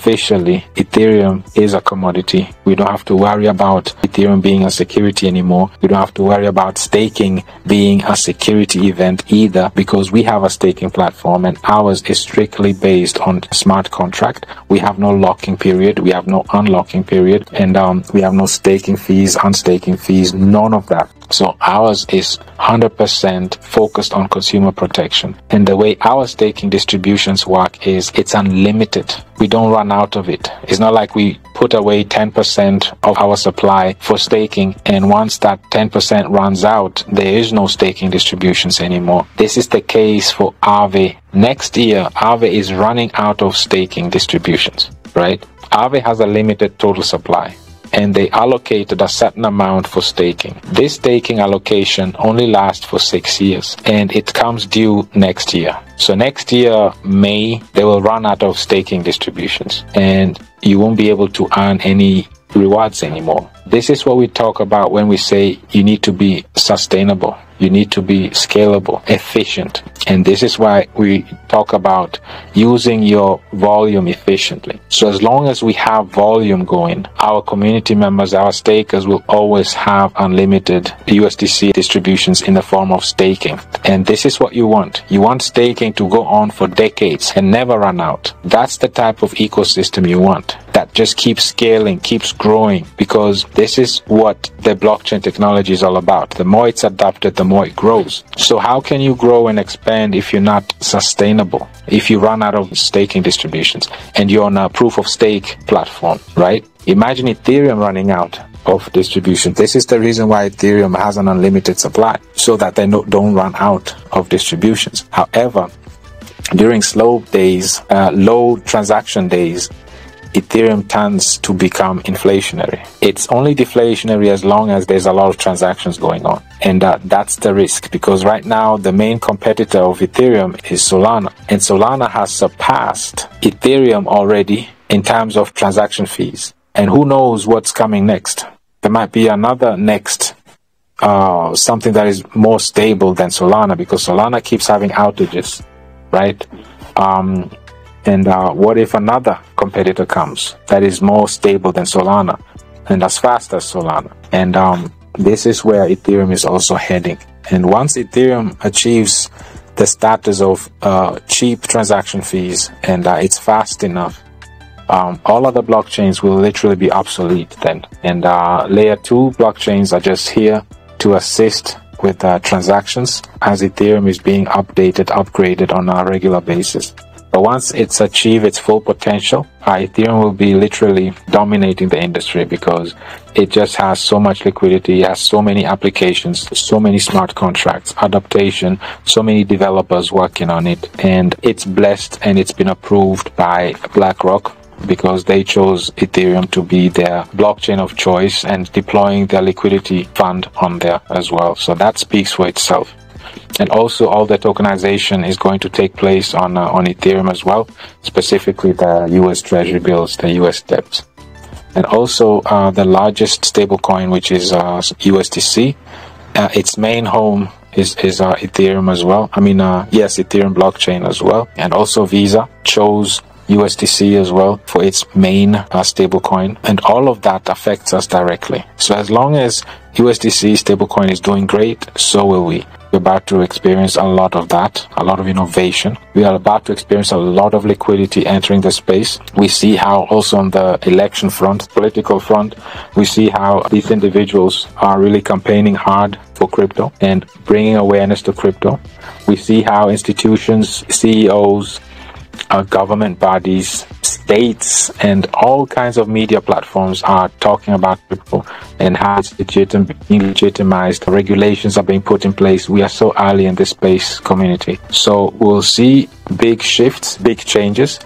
officially Ethereum is a commodity. We don't have to worry about Ethereum being a security anymore. We don't have to worry about staking being a security event either, because we have a staking platform and ours is strictly based on smart contract. We have no locking period, we have no unlocking period, and we have no staking fees, unstaking fees, none of that. So ours is 100% focused on consumer protection. And the way our staking distributions work is it's unlimited. We don't run out of it. It's not like we put away 10% of our supply for staking, and once that 10% runs out, there is no staking distributions anymore. This is the case for Aave. Next year, Aave is running out of staking distributions, right? Aave has a limited total supply, and they allocated a certain amount for staking. This staking allocation only lasts for 6 years, and it comes due next year. So next year, May, they will run out of staking distributions, and you won't be able to earn any rewards anymore. This is what we talk about when we say you need to be sustainable. You need to be scalable, efficient. And this is why we talk about using your volume efficiently. So as long as we have volume going, our community members, our stakers will always have unlimited USDC distributions in the form of staking. And this is what you want. You want staking to go on for decades and never run out. That's the type of ecosystem you want, that just keeps scaling, keeps growing, because this is what the blockchain technology is all about. The more it's adopted, the more it grows. So how can you grow and expand if you're not sustainable? If you run out of staking distributions and you're on a proof of stake platform, right? Imagine Ethereum running out of distribution. This is the reason why Ethereum has an unlimited supply, so that they don't run out of distributions. However, during slow days, low transaction days, Ethereum tends to become inflationary. It's only deflationary as long as there's a lot of transactions going on. And that's the risk, because right now the main competitor of Ethereum is Solana. And Solana has surpassed Ethereum already in terms of transaction fees. And who knows what's coming next? There might be another next something that is more stable than Solana, because Solana keeps having outages, right? And what if another competitor comes that is more stable than Solana and as fast as Solana? And this is where Ethereum is also heading. And once Ethereum achieves the status of cheap transaction fees and it's fast enough, all other blockchains will literally be obsolete then. And layer 2 blockchains are just here to assist with transactions as Ethereum is being updated, upgraded on a regular basis. But once it's achieved its full potential, Ethereum will be literally dominating the industry, because it just has so much liquidity, it has so many applications, so many smart contracts, adaptation, so many developers working on it. And it's blessed and it's been approved by BlackRock, because they chose Ethereum to be their blockchain of choice and deploying their liquidity fund on there as well. So that speaks for itself. And also all the tokenization is going to take place on Ethereum as well, specifically the US Treasury bills, the US debts. And also the largest stablecoin, which is USDC, its main home is Ethereum as well. Yes, Ethereum blockchain as well. And also Visa chose USDC as well for its main stablecoin, and all of that affects us directly. So as long as USDC stablecoin is doing great, so will we. We're about to experience a lot of that, a lot of innovation. We are about to experience a lot of liquidity entering the space. We see how also on the election front, political front, we see how these individuals are really campaigning hard for crypto and bringing awareness to crypto. We see how institutions, CEOs, government bodies, states, and all kinds of media platforms are talking about crypto and how it's being legitimized. Regulations are being put in place. We are so early in this space community. So we'll see big shifts, big changes.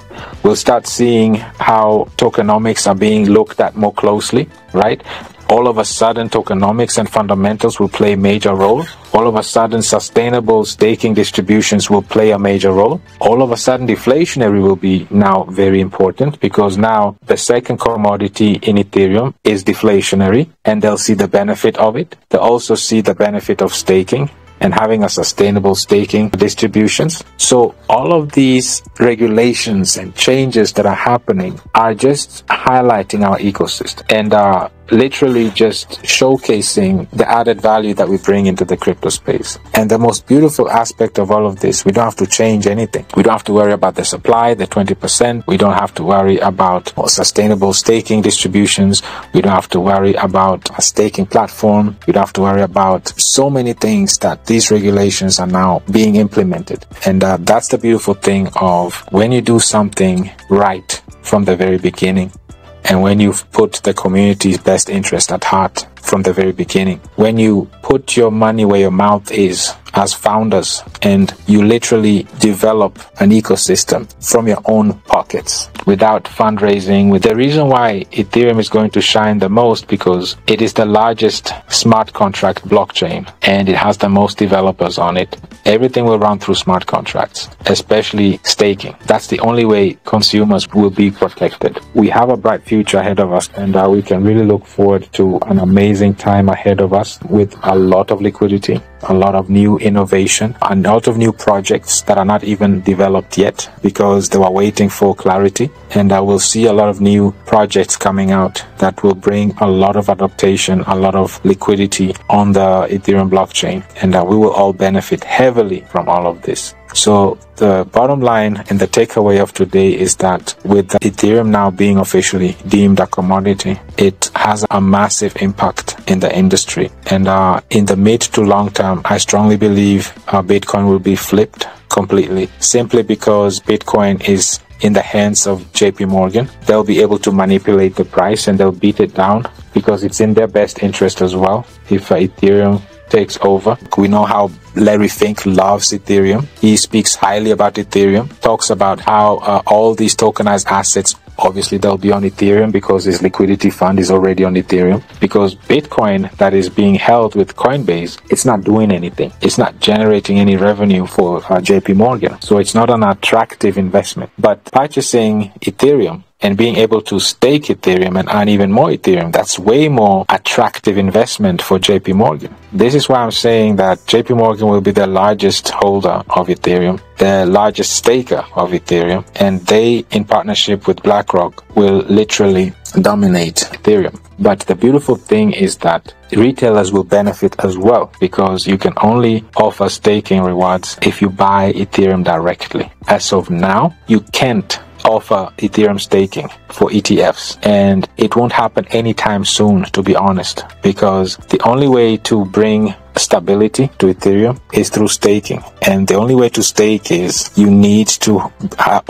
We'll start seeing how tokenomics are being looked at more closely, right? All of a sudden, tokenomics and fundamentals will play a major role. All of a sudden, sustainable staking distributions will play a major role. All of a sudden, deflationary will be now very important, because now the second commodity in Ethereum is deflationary, and they'll see the benefit of it. They'll also see the benefit of staking. and having a sustainable staking distributions. So all of these regulations and changes that are happening are just highlighting our ecosystem and are literally just showcasing the added value that we bring into the crypto space. And the most beautiful aspect of all of this, we don't have to change anything. We don't have to worry about the supply, the 20%. We don't have to worry about sustainable staking distributions. We don't have to worry about a staking platform. We don't have to worry about so many things that these regulations are now being implemented. And that's the beautiful thing of when you do something right from the very beginning, and when you've put the community's best interest at heart from the very beginning, when you put your money where your mouth is as founders, and you literally develop an ecosystem from your own pockets without fundraising. With the reason why Ethereum is going to shine the most, because it is the largest smart contract blockchain and it has the most developers on it. Everything will run through smart contracts, especially staking. That's the only way consumers will be protected. We have a bright future ahead of us, and we can really look forward to an amazing time ahead of us with a lot of liquidity, a lot of new innovation, and a lot of new projects that are not even developed yet because they were waiting for clarity. And I will see a lot of new projects coming out that will bring a lot of adaptation, a lot of liquidity on the Ethereum blockchain, and we will all benefit heavily from all of this. So the bottom line and the takeaway of today is that with Ethereum now being officially deemed a commodity, it has a massive impact in the industry. And in the mid to long term, I strongly believe Bitcoin will be flipped completely, simply because Bitcoin is in the hands of JP Morgan. They'll be able to manipulate the price and they'll beat it down because it's in their best interest as well. If Ethereum takes over, we know how Larry Fink loves Ethereum. He speaks highly about Ethereum, talks about how all these tokenized assets, obviously they'll be on Ethereum because his liquidity fund is already on Ethereum, because Bitcoin that is being held with Coinbase, it's not doing anything. It's not generating any revenue for JP Morgan. So it's not an attractive investment. But purchasing Ethereum and being able to stake Ethereum and earn even more Ethereum, that's way more attractive investment for JP Morgan. This is why I'm saying that JP Morgan will be the largest holder of Ethereum, the largest staker of Ethereum, and they, in partnership with BlackRock, will literally dominate Ethereum. But the beautiful thing is that retailers will benefit as well, because you can only offer staking rewards if you buy Ethereum directly. As of now, you can't offer Ethereum staking for ETFs, and it won't happen anytime soon, to be honest, because the only way to bring stability to Ethereum is through staking, and the only way to stake is you need to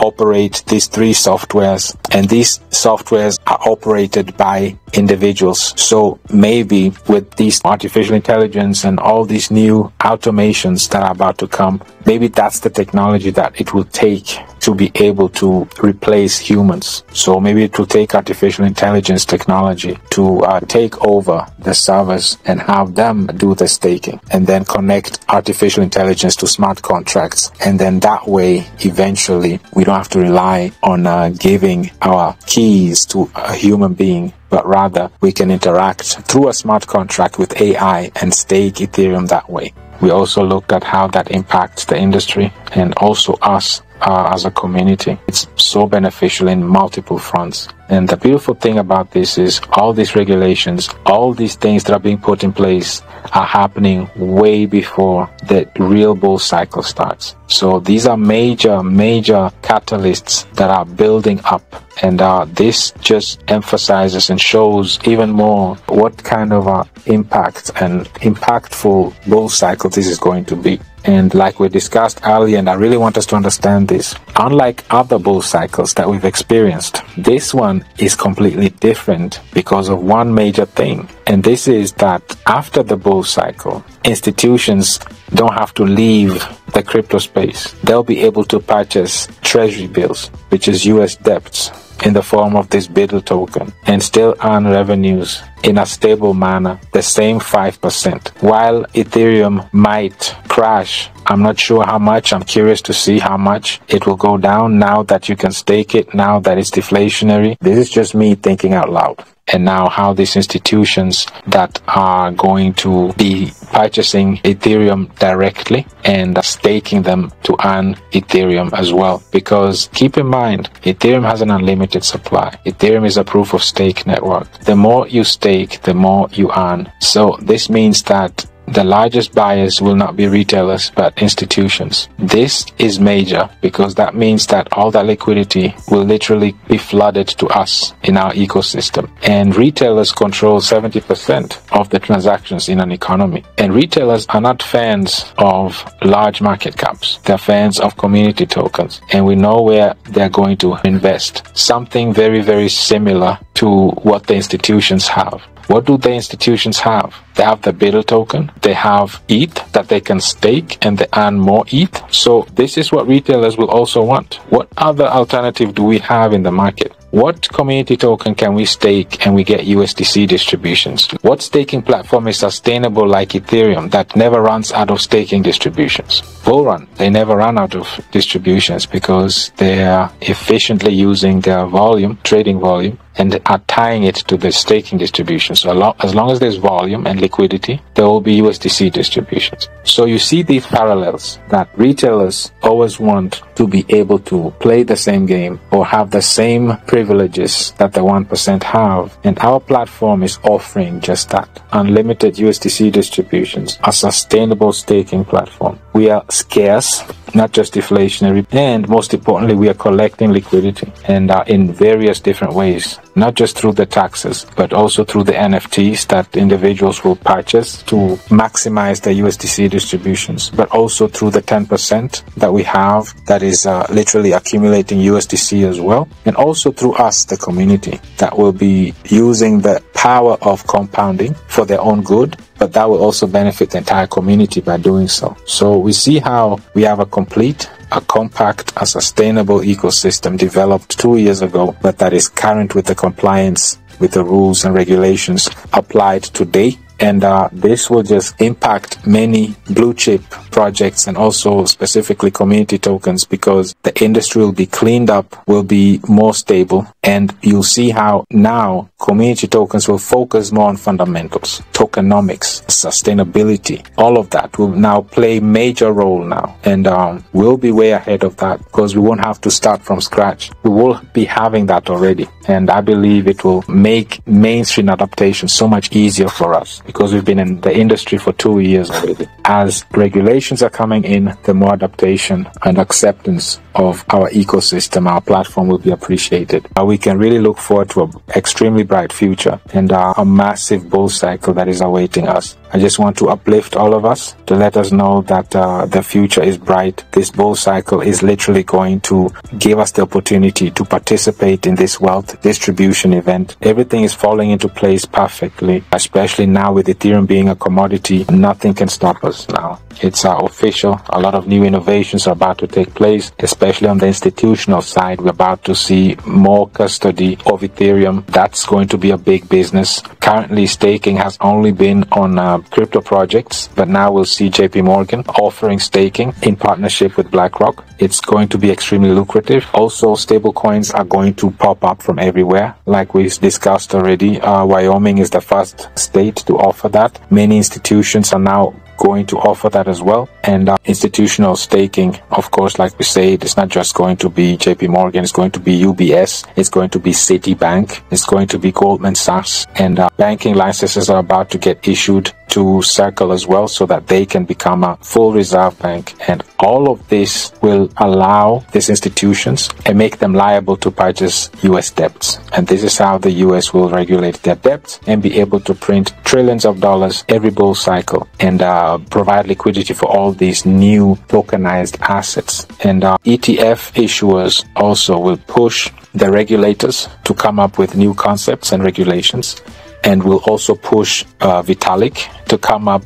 operate these three softwares, and these softwares are operated by individuals. So maybe with these artificial intelligence and all these new automations that are about to come, maybe that's the technology that it will take to be able to replace humans. So maybe it will take artificial intelligence technology to take over the servers and have them do the staking, and then connect artificial intelligence to smart contracts. And then that way, eventually, we don't have to rely on giving our keys to a human being, but rather we can interact through a smart contract with AI and stake Ethereum that way. We also looked at how that impacts the industry and also us as a community. It's so beneficial in multiple fronts. And the beautiful thing about this is all these regulations, all these things that are being put in place are happening way before the real bull cycle starts. So these are major catalysts that are building up. And this just emphasizes and shows even more what kind of impact and impactful bull cycle this is going to be. And like we discussed earlier, and I really want us to understand this, unlike other bull cycles that we've experienced, this one is completely different because of one major thing. And this is that after the bull cycle, institutions don't have to leave the crypto space. They'll be able to purchase treasury bills, which is US debts, in the form of this BIDL token, and still earn revenues in a stable manner, the same 5%. While Ethereum might crash, I'm not sure how much. I'm curious to see how much it will go down now that you can stake it, now that it's deflationary. This is just me thinking out loud. and now how these institutions that are going to be purchasing Ethereum directly and staking them to earn Ethereum as well. Because keep in mind, Ethereum has an unlimited supply. Ethereum is a proof of stake network. The more you stake, the more you earn. So this means that the largest buyers will not be retailers, but institutions. This is major because that means that all that liquidity will literally be flooded to us in our ecosystem. And retailers control 70% of the transactions in an economy. And retailers are not fans of large market caps. They're fans of community tokens. And we know where they're going to invest. Something very, very similar to what the institutions have. What do the institutions have? They have the Bidder token, they have ETH that they can stake and they earn more ETH. So this is what retailers will also want. What other alternative do we have in the market? What community token can we stake and we get USDC distributions? What staking platform is sustainable like Ethereum that never runs out of staking distributions? Bullrun, they never run out of distributions because they are efficiently using their volume, trading volume, and are tying it to the staking distribution. So as long as there's volume and liquidity, there will be USDC distributions. So you see these parallels that retailers always want to be able to play the same game or have the same privileges that the 1% have. And our platform is offering just that. Unlimited USDC distributions, a sustainable staking platform. We are scarce, not just deflationary, and most importantly, we are collecting liquidity and in various different ways. Not just through the taxes, but also through the NFTs that individuals will purchase to maximize the USDC distributions, but also through the 10% that we have that is literally accumulating USDC as well, and also through us, the community, that will be using the power of compounding for their own good, but that will also benefit the entire community by doing so. So we see how we have a complete, a compact, a sustainable ecosystem developed 2 years ago, but that is current with the compliance with the rules and regulations applied today. And this will just impact many blue chip projects and also specifically community tokens because the industry will be cleaned up, will be more stable. And you'll see how now community tokens will focus more on fundamentals, tokenomics, sustainability. All of that will now play major role now. And we'll be way ahead of that because we won't have to start from scratch. We will be having that already. And I believe it will make mainstream adaptation so much easier for us because we've been in the industry for 2 years already. As regulations are coming in, the more adaptation and acceptance of our ecosystem, our platform will be appreciated. We can really look forward to an extremely bright future and a massive bull cycle that is awaiting us. I just want to uplift all of us to let us know that the future is bright. This bull cycle is literally going to give us the opportunity to participate in this wealth distribution event. Everything is falling into place perfectly, especially now with Ethereum being a commodity. Nothing can stop us now. It's official. A lot of new innovations are about to take place, especially on the institutional side. We're about to see more custody of Ethereum. That's going to be a big business. Currently, staking has only been on crypto projects, but now we'll see JP Morgan offering staking in partnership with BlackRock. It's going to be extremely lucrative. Also, stable coins are going to pop up from everywhere. Like we discussed already, Wyoming is the first state to offer that. Many institutions are now going to offer that as well. And institutional staking, of course, like we said, it's not just going to be JP Morgan, it's going to be UBS, it's going to be Citibank, it's going to be Goldman Sachs, and banking licenses are about to get issued to Circle as well so that they can become a full reserve bank. And all of this will allow these institutions and make them liable to purchase US debts. And this is how the US will regulate their debts and be able to print trillions of dollars every bull cycle and provide liquidity for all these new tokenized assets. And ETF issuers also will push the regulators to come up with new concepts and regulations, and will also push Vitalik to come up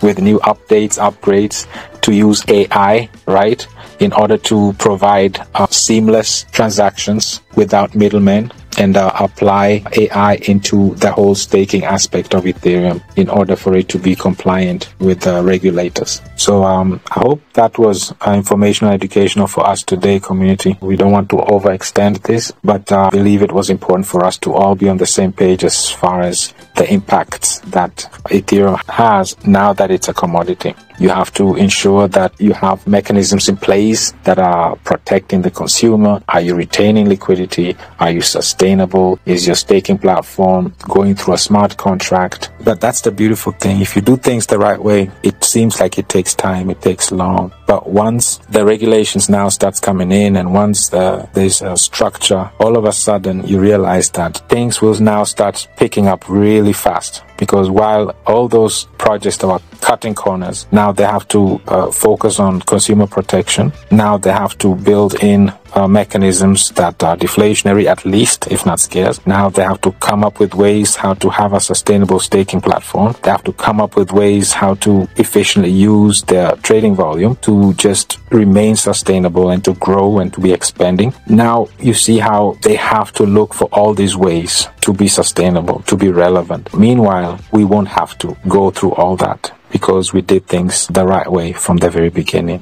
with new updates, upgrades, to use AI, right, in order to provide seamless transactions without middlemen and apply AI into the whole staking aspect of Ethereum in order for it to be compliant with the regulators. So I hope that was informational, educational for us today, community. We don't want to overextend this, but I believe it was important for us to all be on the same page as far as the impacts that Ethereum has now that it's a commodity. You have to ensure that you have mechanisms in place that are protecting the consumer. Are you retaining liquidity? Are you sustainable? Is your staking platform going through a smart contract? But that's the beautiful thing. If you do things the right way, it seems like it takes time, it takes long. But once the regulations now starts coming in, and once there's a structure, all of a sudden you realize that things will now start picking up really fast. Because while all those projects that were cutting corners, now they have to focus on consumer protection. Now they have to build in mechanisms that are deflationary, at least, if not scarce. Now they have to come up with ways how to have a sustainable staking platform. They have to come up with ways how to efficiently use their trading volume to just remain sustainable and to grow and to be expanding. Now you see how they have to look for all these ways to be sustainable, to be relevant. Meanwhile, we won't have to go through all that because we did things the right way from the very beginning.